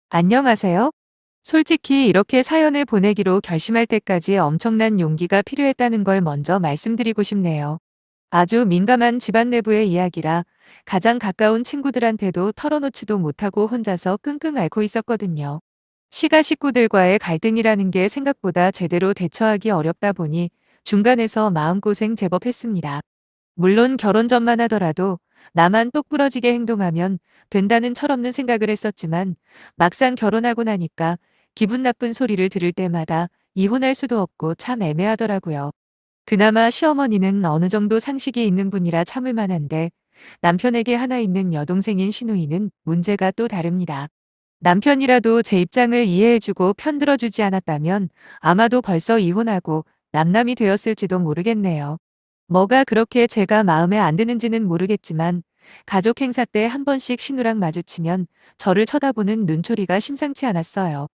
안녕하세요. 솔직히 이렇게 사연을 보내기로 결심할 때까지 엄청난 용기가 필요했다는 걸 먼저 말씀드리고 싶네요. 아주 민감한 집안 내부의 이야기라 가장 가까운 친구들한테도 털어놓지도 못하고 혼자서 끙끙 앓고 있었거든요. 시가 식구들과의 갈등이라는 게 생각보다 제대로 대처하기 어렵다 보니 중간에서 마음고생 제법 했습니다. 물론 결혼 전만 하더라도 나만 똑부러지게 행동하면 된다는 철없는 생각을 했었지만 막상 결혼하고 나니까 기분 나쁜 소리를 들을 때마다 이혼할 수도 없고 참 애매하더라고요. 그나마 시어머니는 어느 정도 상식이 있는 분이라 참을 만한데 남편에게 하나 있는 여동생인 시누이는 문제가 또 다릅니다. 남편이라도 제 입장을 이해해주고 편들어주지 않았다면 아마도 벌써 이혼하고 남남이 되었을지도 모르겠네요. 뭐가 그렇게 제가 마음에 안 드는지는 모르겠지만 가족 행사 때 한 번씩 신우랑 마주치면 저를 쳐다보는 눈초리가 심상치 않았어요.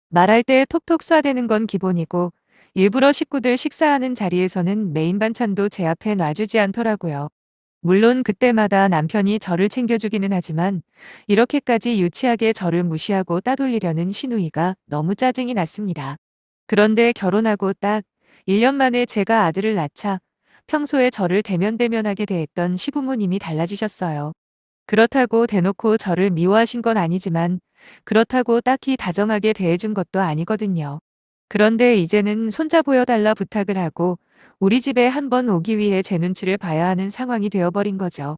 말할 때 톡톡 쏴대는 건 기본이고 일부러 식구들 식사하는 자리에서는 메인 반찬도 제 앞에 놔주지 않더라고요. 물론 그때마다 남편이 저를 챙겨주기는 하지만 이렇게까지 유치하게 저를 무시하고 따돌리려는 시누이가 너무 짜증이 났습니다. 그런데 결혼하고 딱 1년 만에 제가 아들을 낳자 평소에 저를 대면대면하게 대했던 시부모님이 달라지셨어요. 그렇다고 대놓고 저를 미워하신 건 아니지만 그렇다고 딱히 다정하게 대해준 것도 아니거든요. 그런데 이제는 손자 보여달라 부탁을 하고 우리 집에 한번 오기 위해 제 눈치를 봐야 하는 상황이 되어버린 거죠.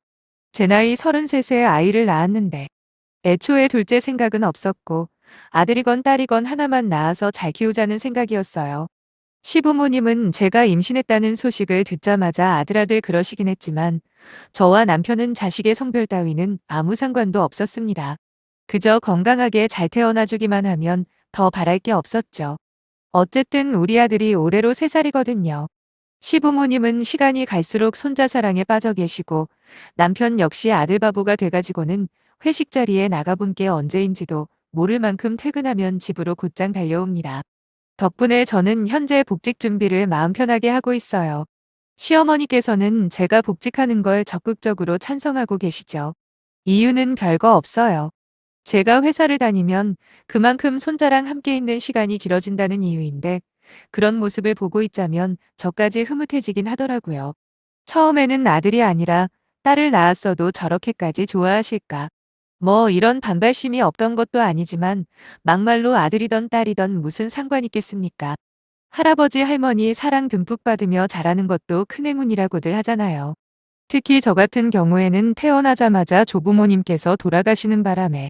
제 나이 33세 아이를 낳았는데 애초에 둘째 생각은 없었고 아들이건 딸이건 하나만 낳아서 잘 키우자는 생각이었어요. 시부모님은 제가 임신했다는 소식을 듣자마자 아들아들 그러시긴 했지만 저와 남편은 자식의 성별 따위는 아무 상관도 없었습니다. 그저 건강하게 잘 태어나주기만 하면 더 바랄 게 없었죠. 어쨌든 우리 아들이 올해로 3살이거든요. 시부모님은 시간이 갈수록 손자 사랑에 빠져 계시고 남편 역시 아들 바보가 돼가지고는 회식 자리에 나가본 게 언제인지도 모를 만큼 퇴근하면 집으로 곧장 달려옵니다. 덕분에 저는 현재 복직 준비를 마음 편하게 하고 있어요. 시어머니께서는 제가 복직하는 걸 적극적으로 찬성하고 계시죠. 이유는 별거 없어요. 제가 회사를 다니면 그만큼 손자랑 함께 있는 시간이 길어진다는 이유인데 그런 모습을 보고 있자면 저까지 흐뭇해지긴 하더라고요. 처음에는 아들이 아니라 딸을 낳았어도 저렇게까지 좋아하실까. 뭐 이런 반발심이 없던 것도 아니지만 막말로 아들이던 딸이던 무슨 상관 있겠습니까? 할아버지 할머니 사랑 듬뿍 받으며 자라는 것도 큰 행운이라고들 하잖아요. 특히 저 같은 경우에는 태어나자마자 조부모님께서 돌아가시는 바람에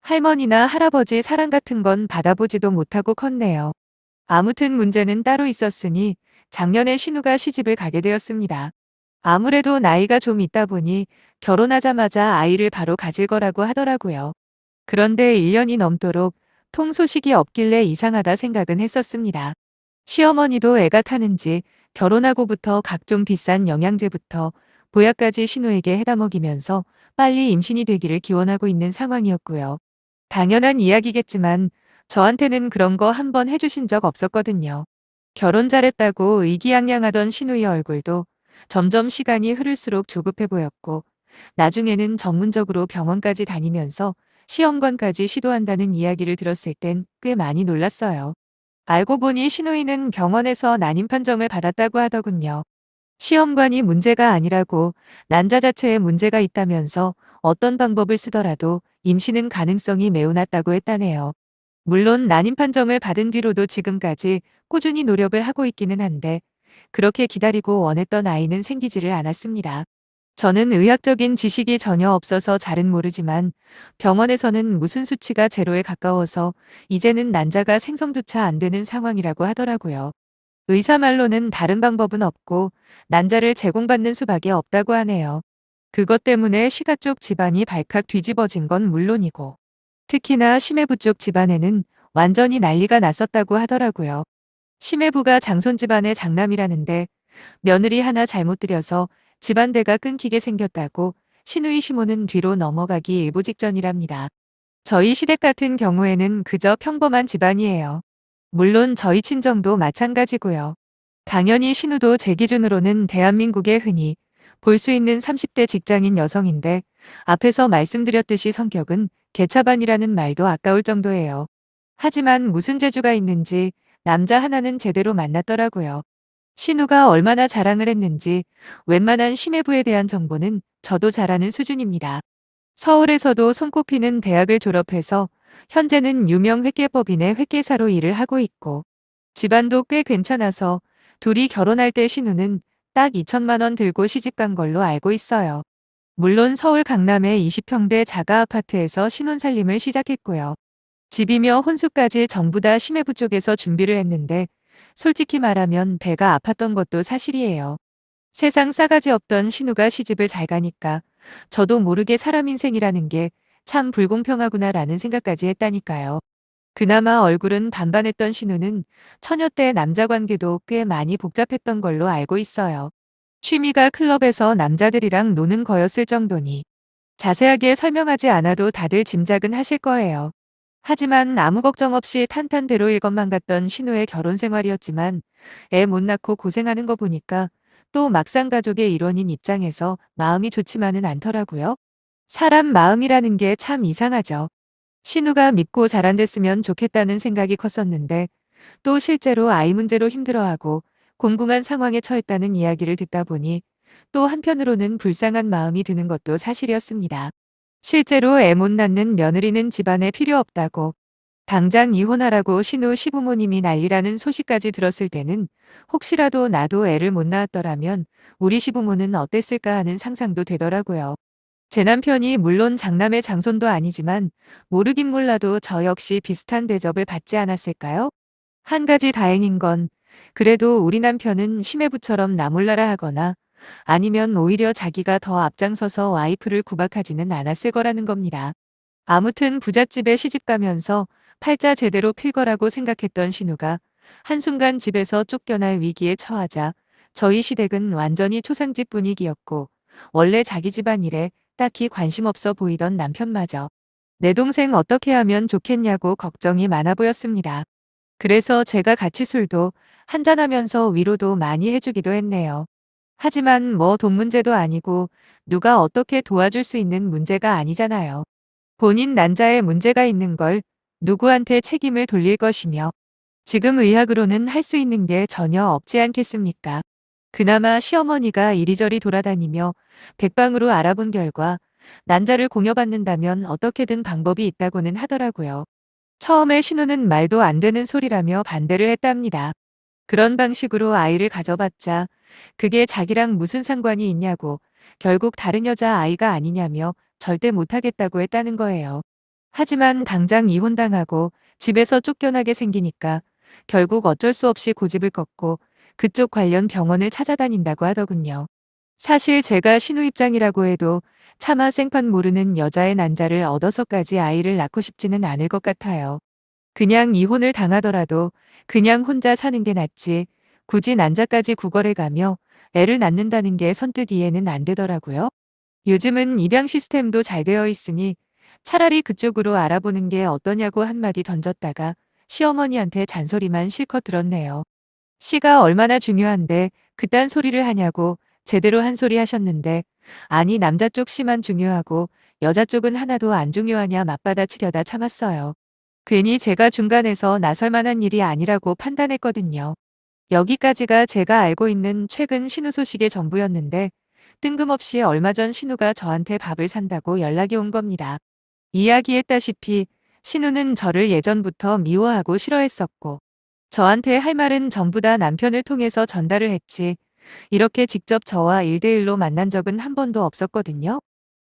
할머니나 할아버지 사랑 같은 건 받아보지도 못하고 컸네요. 아무튼 문제는 따로 있었으니 작년에 신우가 시집을 가게 되었습니다. 아무래도 나이가 좀 있다 보니 결혼하자마자 아이를 바로 가질 거라고 하더라고요. 그런데 1년이 넘도록 통 소식이 없길래 이상하다 생각은 했었습니다. 시어머니도 애가 타는지 결혼하고부터 각종 비싼 영양제부터 보약까지 신우에게 해다 먹이면서 빨리 임신이 되기를 기원하고 있는 상황이었고요. 당연한 이야기겠지만 저한테는 그런 거 한 번 해주신 적 없었거든요. 결혼 잘했다고 의기양양하던 신우의 얼굴도 점점 시간이 흐를수록 조급해 보였고 나중에는 전문적으로 병원까지 다니면서 시험관까지 시도한다는 이야기를 들었을 땐 꽤 많이 놀랐어요. 알고 보니 신우이는 병원에서 난임 판정을 받았다고 하더군요. 시험관이 문제가 아니라고 난자 자체에 문제가 있다면서 어떤 방법을 쓰더라도 임신은 가능성이 매우 낮다고 했다네요. 물론 난임 판정을 받은 뒤로도 지금까지 꾸준히 노력을 하고 있기는 한데 그렇게 기다리고 원했던 아이는 생기지를 않았습니다. 저는 의학적인 지식이 전혀 없어서 잘은 모르지만 병원에서는 무슨 수치가 제로에 가까워서 이제는 난자가 생성조차 안 되는 상황이라고 하더라고요. 의사 말로는 다른 방법은 없고 난자를 제공받는 수밖에 없다고 하네요. 그것 때문에 시가 쪽 집안이 발칵 뒤집어진 건 물론이고 특히나 심해부 쪽 집안에는 완전히 난리가 났었다고 하더라고요. 심해부가 장손 집안의 장남이라는데 며느리 하나 잘못 들여서 집안대가 끊기게 생겼다고 시누이 시모는 뒤로 넘어가기 일보 직전이랍니다. 저희 시댁 같은 경우에는 그저 평범한 집안이에요. 물론 저희 친정도 마찬가지고요. 당연히 신우도 제 기준으로는 대한민국에 흔히 볼 수 있는 30대 직장인 여성인데 앞에서 말씀드렸듯이 성격은 개차반이라는 말도 아까울 정도예요. 하지만 무슨 재주가 있는지 남자 하나는 제대로 만났더라고요. 신우가 얼마나 자랑을 했는지 웬만한 심해부에 대한 정보는 저도 잘 아는 수준입니다. 서울에서도 손꼽히는 대학을 졸업해서 현재는 유명 회계법인의 회계사로 일을 하고 있고 집안도 꽤 괜찮아서 둘이 결혼할 때 신우는 딱 2천만 원 들고 시집간 걸로 알고 있어요. 물론 서울 강남의 20평대 자가 아파트에서 신혼살림을 시작했고요. 집이며 혼수까지 전부 다 심해부 쪽에서 준비를 했는데 솔직히 말하면 배가 아팠던 것도 사실이에요. 세상 싸가지 없던 신우가 시집을 잘 가니까 저도 모르게 사람 인생이라는 게 참 불공평하구나라는 생각까지 했다니까요. 그나마 얼굴은 반반했던 신우는 처녀 때 남자 관계도 꽤 많이 복잡했던 걸로 알고 있어요. 취미가 클럽에서 남자들이랑 노는 거였을 정도니 자세하게 설명하지 않아도 다들 짐작은 하실 거예요. 하지만 아무 걱정 없이 탄탄대로일 것만 같던 신우의 결혼 생활이었지만 애 못 낳고 고생하는 거 보니까 또 막상 가족의 일원인 입장에서 마음이 좋지만은 않더라고요. 사람 마음이라는 게 참 이상하죠. 신우가 밉고 잘 안 됐으면 좋겠다는 생각이 컸었는데 또 실제로 아이 문제로 힘들어하고 공궁한 상황에 처했다는 이야기를 듣다 보니 또 한편으로는 불쌍한 마음이 드는 것도 사실이었습니다. 실제로 애 못 낳는 며느리는 집안에 필요 없다고 당장 이혼하라고 신우 시부모님이 난리라는 소식까지 들었을 때는 혹시라도 나도 애를 못 낳았더라면 우리 시부모는 어땠을까 하는 상상도 되더라고요. 제 남편이 물론 장남의 장손도 아니지만 모르긴 몰라도 저 역시 비슷한 대접을 받지 않았을까요? 한 가지 다행인 건 그래도 우리 남편은 심해부처럼 나 몰라라 하거나 아니면 오히려 자기가 더 앞장서서 와이프를 구박하지는 않았을 거라는 겁니다. 아무튼 부잣집에 시집가면서 팔자 제대로 필 거라고 생각했던 신우가 한순간 집에서 쫓겨날 위기에 처하자 저희 시댁은 완전히 초상집 분위기였고 원래 자기 집안일에 딱히 관심 없어 보이던 남편마저 내 동생 어떻게 하면 좋겠냐고 걱정이 많아 보였습니다. 그래서 제가 같이 술도 한잔하면서 위로도 많이 해주기도 했네요. 하지만 뭐 돈 문제도 아니고 누가 어떻게 도와줄 수 있는 문제가 아니잖아요. 본인 난자에 문제가 있는 걸 누구한테 책임을 돌릴 것이며 지금 의학으로는 할 수 있는 게 전혀 없지 않겠습니까? 그나마 시어머니가 이리저리 돌아다니며 백방으로 알아본 결과 난자를 공여받는다면 어떻게든 방법이 있다고는 하더라고요. 처음에 신우는 말도 안 되는 소리라며 반대를 했답니다. 그런 방식으로 아이를 가져봤자 그게 자기랑 무슨 상관이 있냐고 결국 다른 여자 아이가 아니냐며 절대 못하겠다고 했다는 거예요. 하지만 당장 이혼당하고 집에서 쫓겨나게 생기니까 결국 어쩔 수 없이 고집을 꺾고 그쪽 관련 병원을 찾아다닌다고 하더군요. 사실 제가 신우 입장이라고 해도 차마 생판 모르는 여자의 난자를 얻어서까지 아이를 낳고 싶지는 않을 것 같아요. 그냥 이혼을 당하더라도 그냥 혼자 사는 게 낫지 굳이 난자까지 구걸해 가며 애를 낳는다는 게 선뜻 이해는 안 되더라고요. 요즘은 입양 시스템도 잘 되어 있으니 차라리 그쪽으로 알아보는 게 어떠냐고 한마디 던졌다가 시어머니한테 잔소리만 실컷 들었네요. 씨가 얼마나 중요한데 그딴 소리를 하냐고 제대로 한 소리 하셨는데 아니 남자 쪽 씨만 중요하고 여자 쪽은 하나도 안 중요하냐 맞받아치려다 참았어요. 괜히 제가 중간에서 나설 만한 일이 아니라고 판단했거든요. 여기까지가 제가 알고 있는 최근 신우 소식의 전부였는데 뜬금없이 얼마 전 신우가 저한테 밥을 산다고 연락이 온 겁니다. 이야기했다시피 신우는 저를 예전부터 미워하고 싫어했었고 저한테 할 말은 전부 다 남편을 통해서 전달을 했지 이렇게 직접 저와 1대1로 만난 적은 한 번도 없었거든요.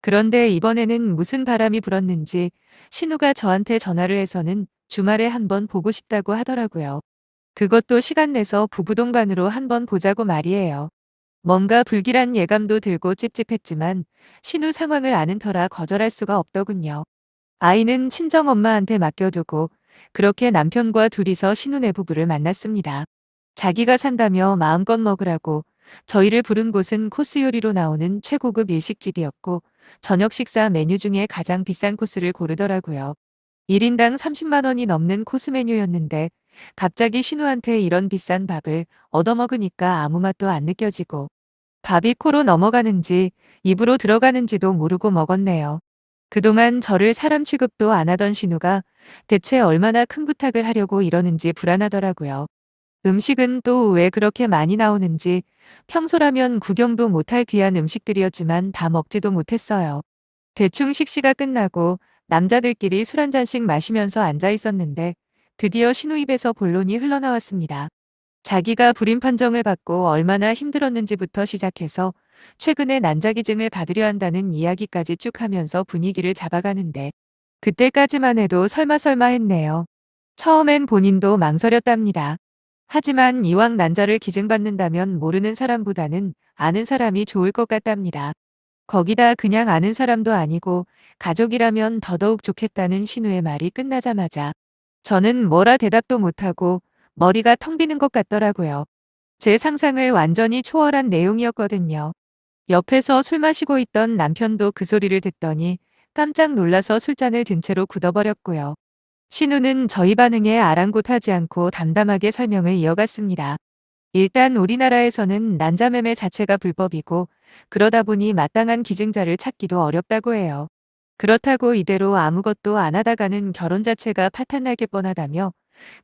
그런데 이번에는 무슨 바람이 불었는지 신우가 저한테 전화를 해서는 주말에 한번 보고 싶다고 하더라고요. 그것도 시간 내서 부부 동반으로 한번 보자고 말이에요. 뭔가 불길한 예감도 들고 찝찝했지만 신우 상황을 아는 터라 거절할 수가 없더군요. 아이는 친정엄마한테 맡겨두고 그렇게 남편과 둘이서 신우네 부부를 만났습니다. 자기가 산다며 마음껏 먹으라고 저희를 부른 곳은 코스 요리로 나오는 최고급 일식집이었고 저녁 식사 메뉴 중에 가장 비싼 코스를 고르더라고요. 1인당 30만 원이 넘는 코스 메뉴였는데 갑자기 신우한테 이런 비싼 밥을 얻어먹으니까 아무 맛도 안 느껴지고 밥이 코로 넘어가는지 입으로 들어가는지도 모르고 먹었네요. 그동안 저를 사람 취급도 안 하던 신우가 대체 얼마나 큰 부탁을 하려고 이러는지 불안하더라고요. 음식은 또 왜 그렇게 많이 나오는지 평소라면 구경도 못할 귀한 음식들이었지만 다 먹지도 못했어요. 대충 식시가 끝나고 남자들끼리 술 한 잔씩 마시면서 앉아 있었는데 드디어 신우 입에서 본론이 흘러나왔습니다. 자기가 불임 판정을 받고 얼마나 힘들었는지부터 시작해서 최근에 난자기증을 받으려 한다는 이야기까지 쭉 하면서 분위기를 잡아가는데 그때까지만 해도 설마 했네요. 처음엔 본인도 망설였답니다. 하지만 이왕 난자를 기증받는다면 모르는 사람보다는 아는 사람이 좋을 것 같답니다. 거기다 그냥 아는 사람도 아니고 가족이라면 더더욱 좋겠다는 신우의 말이 끝나자마자 저는 뭐라 대답도 못하고 머리가 텅 비는 것 같더라고요. 제 상상을 완전히 초월한 내용이었거든요. 옆에서 술 마시고 있던 남편도 그 소리를 듣더니 깜짝 놀라서 술잔을 든 채로 굳어버렸고요. 신우는 저희 반응에 아랑곳하지 않고 담담하게 설명을 이어갔습니다. 일단 우리나라에서는 난자매매 자체가 불법이고 그러다 보니 마땅한 기증자를 찾기도 어렵다고 해요. 그렇다고 이대로 아무것도 안 하다가는 결혼 자체가 파탄나게 뻔하다며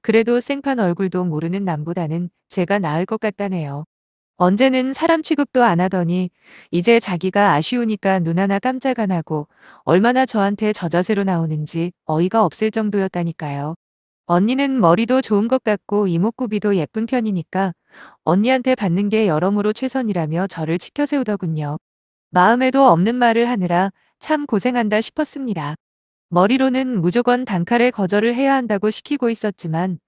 그래도 생판 얼굴도 모르는 남보다는 제가 나을 것 같다네요. 언제는 사람 취급도 안 하더니 이제 자기가 아쉬우니까 눈 하나 깜짝 안 하고 얼마나 저한테 저자세로 나오는지 어이가 없을 정도였다니까요. 언니는 머리도 좋은 것 같고 이목구비도 예쁜 편이니까 언니한테 받는 게 여러모로 최선이라며 저를 치켜 세우더군요. 마음에도 없는 말을 하느라 참 고생한다 싶었습니다. 머리로는 무조건 단칼에 거절을 해야 한다고 시키고 있었지만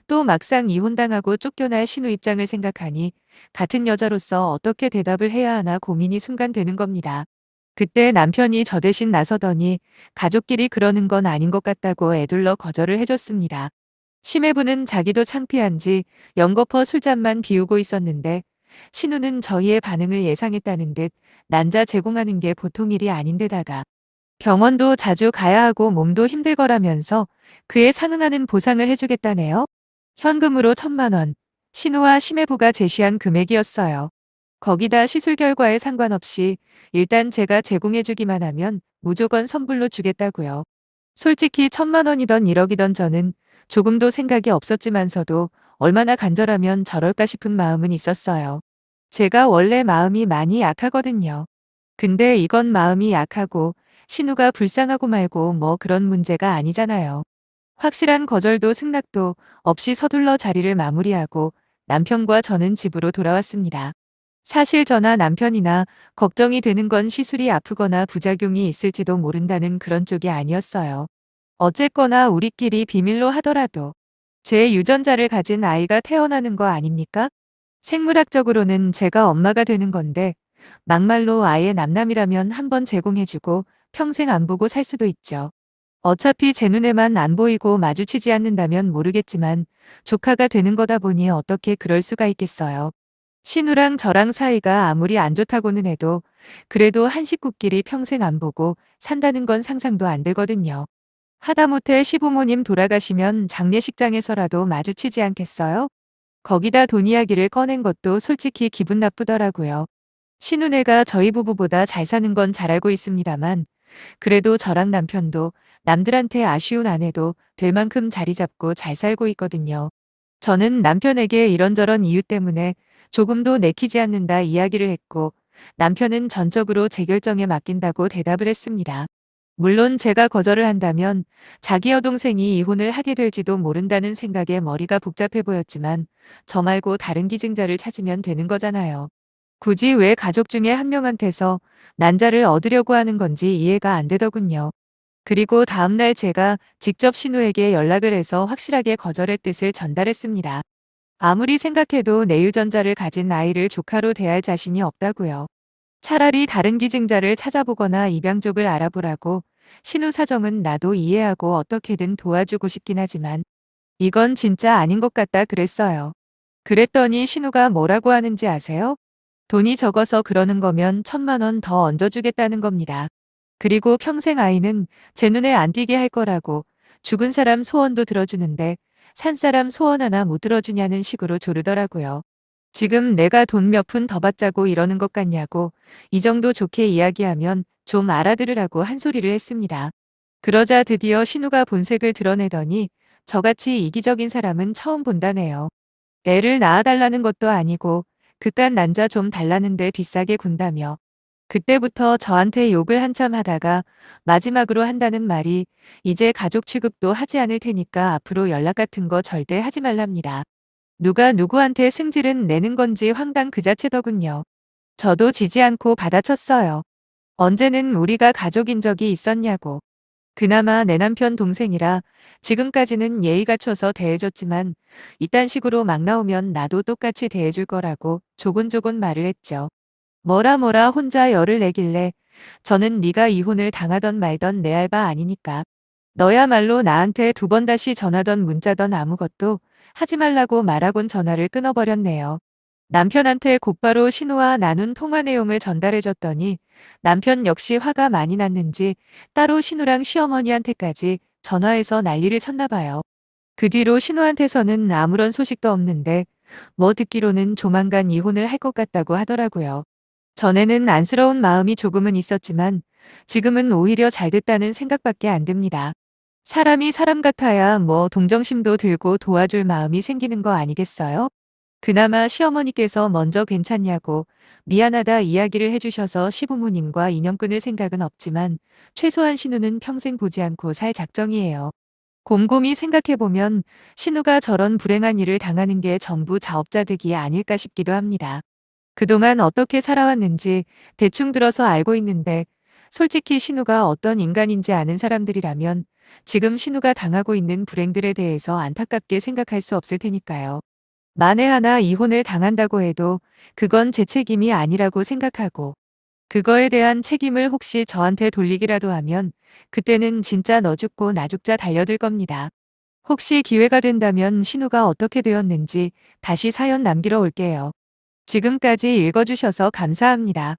또 막상 이혼당하고 쫓겨날 신우 입장을 생각하니 같은 여자로서 어떻게 대답을 해야 하나 고민이 순간 되는 겁니다. 그때 남편이 저 대신 나서더니 가족끼리 그러는 건 아닌 것 같다고 애둘러 거절을 해줬습니다. 심해부는 자기도 창피한지 연거퍼 술잔만 비우고 있었는데 신우는 저희의 반응을 예상했다는 듯 난자 제공하는 게 보통 일이 아닌데다가 병원도 자주 가야 하고 몸도 힘들 거라면서 그에 상응하는 보상을 해주겠다네요. 현금으로 1,000만 원. 신우와 심해부가 제시한 금액이었어요. 거기다 시술 결과에 상관없이 일단 제가 제공해주기만 하면 무조건 선불로 주겠다고요. 솔직히 1,000만 원이던 1억이던 저는 조금도 생각이 없었지만서도 얼마나 간절하면 저럴까 싶은 마음은 있었어요. 제가 원래 마음이 많이 약하거든요. 근데 이건 마음이 약하고 신우가 불쌍하고 말고 뭐 그런 문제가 아니잖아요. 확실한 거절도 승낙도 없이 서둘러 자리를 마무리하고 남편과 저는 집으로 돌아왔습니다. 사실 저나 남편이나 걱정이 되는 건 시술이 아프거나 부작용이 있을지도 모른다는 그런 쪽이 아니었어요. 어쨌거나 우리끼리 비밀로 하더라도 제 유전자를 가진 아이가 태어나는 거 아닙니까? 생물학적으로는 제가 엄마가 되는 건데 막말로 아예 남남이라면 한번 제공해주고 평생 안 보고 살 수도 있죠. 어차피 제 눈에만 안 보이고 마주치지 않는다면 모르겠지만 조카가 되는 거다 보니 어떻게 그럴 수가 있겠어요. 신우랑 저랑 사이가 아무리 안 좋다고는 해도 그래도 한 식구끼리 평생 안 보고 산다는 건 상상도 안 되거든요. 하다못해 시부모님 돌아가시면 장례식장에서라도 마주치지 않겠어요? 거기다 돈 이야기를 꺼낸 것도 솔직히 기분 나쁘더라고요. 신우네가 저희 부부보다 잘 사는 건 잘 알고 있습니다만 그래도 저랑 남편도 남들한테 아쉬운 아내도 될 만큼 자리 잡고 잘 살고 있거든요. 저는 남편에게 이런저런 이유 때문에 조금도 내키지 않는다 이야기를 했고 남편은 전적으로 제 결정에 맡긴다고 대답을 했습니다. 물론 제가 거절을 한다면 자기 여동생이 이혼을 하게 될지도 모른다는 생각에 머리가 복잡해 보였지만 저 말고 다른 기증자를 찾으면 되는 거잖아요. 굳이 왜 가족 중에 한 명한테서 난자를 얻으려고 하는 건지 이해가 안 되더군요. 그리고 다음날 제가 직접 신우에게 연락을 해서 확실하게 거절의 뜻을 전달했습니다. 아무리 생각해도 내 유전자를 가진 아이를 조카로 대할 자신이 없다고요. 차라리 다른 기증자를 찾아보거나 입양족을 알아보라고 신우 사정은 나도 이해하고 어떻게든 도와주고 싶긴 하지만 이건 진짜 아닌 것 같다 그랬어요. 그랬더니 신우가 뭐라고 하는지 아세요? 돈이 적어서 그러는 거면 1,000만 원 더 얹어주겠다는 겁니다. 그리고 평생 아이는 제 눈에 안 띄게 할 거라고 죽은 사람 소원도 들어주는데 산 사람 소원 하나 못 들어주냐는 식으로 조르더라고요. 지금 내가 돈 몇 푼 더 받자고 이러는 것 같냐고 이 정도 좋게 이야기하면 좀 알아들으라고 한 소리를 했습니다. 그러자 드디어 신우가 본색을 드러내더니 저같이 이기적인 사람은 처음 본다네요. 애를 낳아달라는 것도 아니고 그깟 난자 좀 달라는데 비싸게 군다며 그때부터 저한테 욕을 한참 하다가 마지막으로 한다는 말이 이제 가족 취급도 하지 않을 테니까 앞으로 연락 같은 거 절대 하지 말랍니다. 누가 누구한테 승질은 내는 건지 황당 그 자체더군요. 저도 지지 않고 받아쳤어요. 언제는 우리가 가족인 적이 있었냐고. 그나마 내 남편 동생이라 지금까지는 예의 갖춰서 대해줬지만 이딴 식으로 막 나오면 나도 똑같이 대해줄 거라고 조곤조곤 말을 했죠. 뭐라 혼자 열을 내길래 저는 네가 이혼을 당하던 말던 내 알바 아니니까. 너야말로 나한테 두 번 다시 전화던 문자던 아무것도 하지 말라고 말하곤 전화를 끊어버렸네요. 남편한테 곧바로 신우와 나눈 통화 내용을 전달해줬더니 남편 역시 화가 많이 났는지 따로 신우랑 시어머니한테까지 전화해서 난리를 쳤나 봐요. 그 뒤로 신우한테서는 아무런 소식도 없는데 뭐 듣기로는 조만간 이혼을 할 것 같다고 하더라고요. 전에는 안쓰러운 마음이 조금은 있었지만 지금은 오히려 잘 됐다는 생각밖에 안 듭니다. 사람이 사람 같아야 뭐 동정심도 들고 도와줄 마음이 생기는 거 아니겠어요? 그나마 시어머니께서 먼저 괜찮냐고 미안하다 이야기를 해주셔서 시부모님과 인연 끊을 생각은 없지만 최소한 신우는 평생 보지 않고 살 작정이에요. 곰곰이 생각해보면 신우가 저런 불행한 일을 당하는 게 전부 자업자득이 아닐까 싶기도 합니다. 그동안 어떻게 살아왔는지 대충 들어서 알고 있는데 솔직히 신우가 어떤 인간인지 아는 사람들이라면 지금 신우가 당하고 있는 불행들에 대해서 안타깝게 생각할 수 없을 테니까요. 만에 하나 이혼을 당한다고 해도 그건 제 책임이 아니라고 생각하고 그거에 대한 책임을 혹시 저한테 돌리기라도 하면 그때는 진짜 너 죽고 나 죽자 달려들 겁니다. 혹시 기회가 된다면 신우가 어떻게 되었는지 다시 사연 남기러 올게요. 지금까지 읽어주셔서 감사합니다.